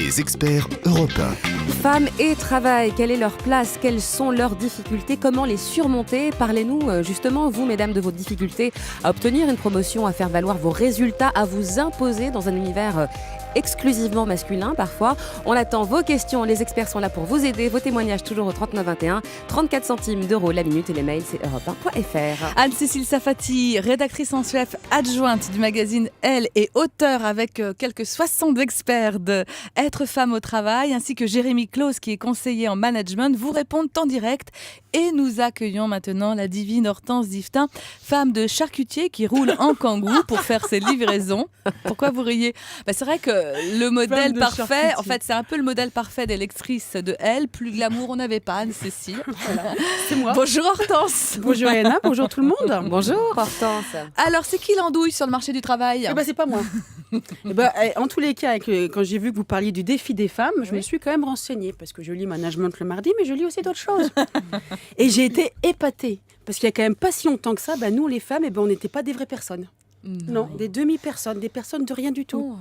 Les experts européens. Femmes et travail, quelle est leur place? Quelles sont leurs difficultés? Comment les surmonter? Parlez-nous justement, vous mesdames, de vos difficultés à obtenir une promotion, à faire valoir vos résultats, à vous imposer dans un univers exclusivement masculin parfois. On attend vos questions, les experts sont là pour vous aider. Vos témoignages toujours au 3921, 34 centimes d'euros la minute et les mails c'est europe1.fr. Anne-Cécile Safati, rédactrice en chef adjointe du magazine Elle et auteure avec quelques 60 experts de Être femme au travail, ainsi que Jérémy Claus qui est conseiller en management, vous répondent en direct. Et nous accueillons maintenant la divine Hortense Diftin, femme de charcutier qui roule en kangourou pour faire ses livraisons. Pourquoi vous riez? C'est vrai que le modèle parfait, en fait, c'est un peu le modèle parfait des lectrices de Elle. Plus glamour, on n'avait pas, Anne-Cécile. Voilà. C'est moi. Bonjour Hortense. Bonjour Anna, bonjour tout le monde. Bonjour Hortense. Alors, c'est qui l'andouille sur le marché du travail? C'est pas moi. En tous les cas, quand j'ai vu que vous parliez du défi des femmes, je me suis quand même renseignée parce que je lis management le mardi, mais je lis aussi d'autres choses. Et j'ai été épatée parce qu'il y a quand même pas si longtemps que ça, nous les femmes, on n'était pas des vraies personnes. Non, des demi-personnes, des personnes de rien du tout.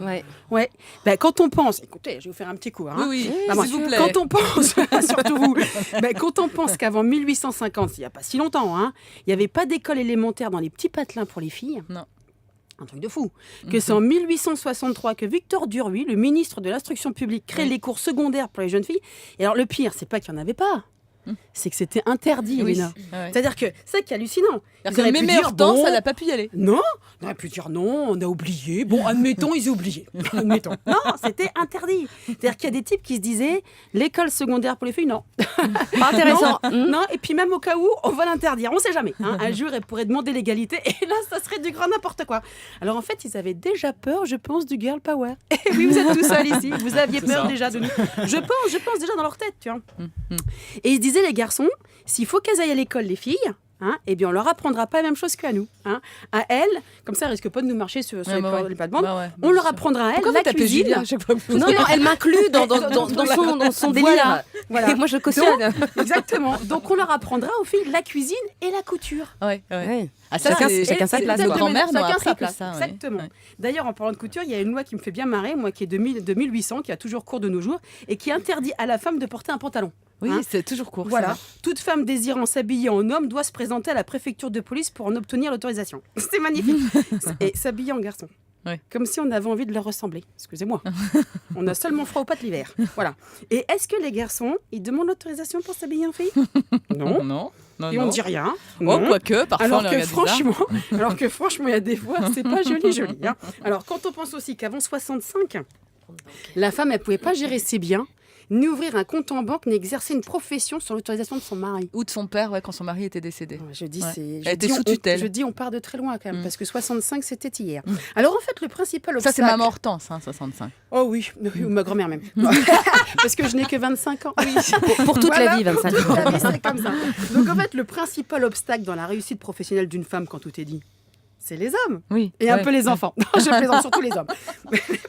Ouais. Quand on pense, écoutez, je vais vous faire un petit coup. Oui, s'il vous plaît. Quand on pense, surtout vous, quand on pense qu'avant 1850, il n'y a pas si longtemps, il n'y avait pas d'école élémentaire dans les petits patelins pour les filles. Non. Un truc de fou. Que c'est en 1863 que Victor Duruy, le ministre de l'Instruction publique, crée les cours secondaires pour les jeunes filles. Et alors le pire, c'est pas qu'il n'y en avait pas. C'est que c'était interdit, Elena. C'est-à-dire que c'est ça qui est hallucinant. Mémé Hortense, elle n'a pas pu y aller. Non, on aurait pu dire non, on a oublié. Bon, admettons, ils ont oublié. Admettons. Non, c'était interdit. C'est-à-dire qu'il y a des types qui se disaient l'école secondaire pour les filles, non. Pas intéressant. Non, et puis même au cas où, on va l'interdire. On ne sait jamais. Un jour, elle pourrait demander l'égalité et là, ça serait du grand n'importe quoi. Alors en fait, ils avaient déjà peur, je pense, du girl power. Et oui, vous êtes tout seuls ici. Vous aviez peur déjà de nous. Je pense déjà dans leur tête, tu vois. Et ils se disaient, les garçons, s'il faut qu'elles aillent à l'école, les filles, on leur apprendra pas la même chose qu'à nous. À elles, comme ça, elles risquent pas de nous marcher sur les plates-bandes. On leur apprendra à elles la cuisine. Non, elle m'inclut dans son délire. Voilà. Et moi, je cautionne. Exactement. Donc, on leur apprendra aux filles la cuisine et la couture. Ouais. Ah, chacun sa place. Nos grands-mères n'ont sa appris place. que ça. Exactement. D'ailleurs, en parlant de couture, il y a une loi qui me fait bien marrer, moi qui est de 1800, qui a toujours cours de nos jours, et qui interdit à la femme de porter un pantalon. Oui, c'est toujours court. Voilà. Toute femme désirant s'habiller en homme doit se présenter à la préfecture de police pour en obtenir l'autorisation. C'est magnifique. Et s'habiller en garçon. Ouais. Comme si on avait envie de leur ressembler. Excusez-moi. On a seulement froid aux pattes l'hiver. Voilà. Et est-ce que les garçons, ils demandent l'autorisation pour s'habiller en fille? Non. Et on ne dit rien. Quoique, parfois alors on que, regarde franchement, il y a des fois, c'est pas joli. Alors, quand on pense aussi qu'avant 65, la femme, elle pouvait pas gérer ses biens, ni ouvrir un compte en banque, ni exercer une profession sur l'autorisation de son mari. Ou de son père, quand son mari était décédé. Elle était sous tutelle. Je dis, on part de très loin quand même, parce que 65, c'était hier. Alors en fait, le principal obstacle... Ça, c'est maman Hortense, 65. Oh oui, ou ma grand-mère même. Parce que je n'ai que 25 ans. Oui. Pour toute la vie, 25 ans. Toute la vie, c'est comme ça. Donc en fait, le principal obstacle dans la réussite professionnelle d'une femme, quand tout est dit, c'est les hommes. Oui. Et un peu les enfants. Non, je plaisante, surtout les hommes.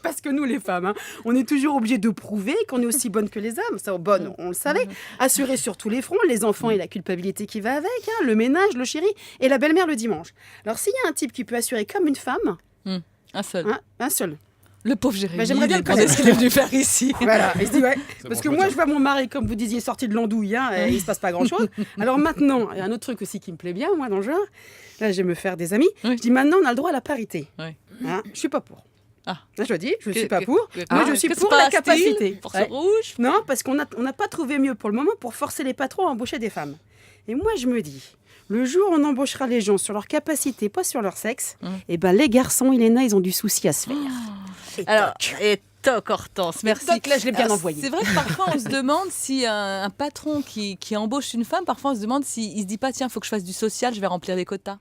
Parce que nous, les femmes, on est toujours obligés de prouver qu'on est aussi bonnes que les hommes. Ça, bonne, on le savait. Assurer sur tous les fronts, les enfants et la culpabilité qui va avec, le ménage, le chéri et la belle-mère le dimanche. Alors, s'il y a un type qui peut assurer comme une femme... Un seul. Un seul. Le pauvre Jérémy. J'aimerais bien le connaître. Ce qu'il est venu faire ici. Voilà. Il se dit, parce que moi, je vois mon mari, comme vous disiez, sorti de l'andouille, et il ne se passe pas grand-chose. Alors maintenant, il y a un autre truc aussi qui me plaît bien, moi, dans le genre. Là, je vais me faire des amis. Je dis, maintenant, on a le droit à la parité. Je ne suis pas pour. Je le dis, je ne suis pas pour. Moi, je suis pour la capacité. Force rouge. Non, parce qu'on n'a pas trouvé mieux pour le moment pour forcer les patrons à embaucher des femmes. Et moi, je me dis, le jour où on embauchera les gens sur leur capacité, pas sur leur sexe, les garçons, Elena, ils ont du souci à se faire. Et toc, Hortense, merci. Toc, là, je l'ai bien envoyé. C'est vrai que parfois, on se demande si un patron qui embauche une femme, parfois, on se demande s'il ne se dit pas, tiens, il faut que je fasse du social, je vais remplir les quotas.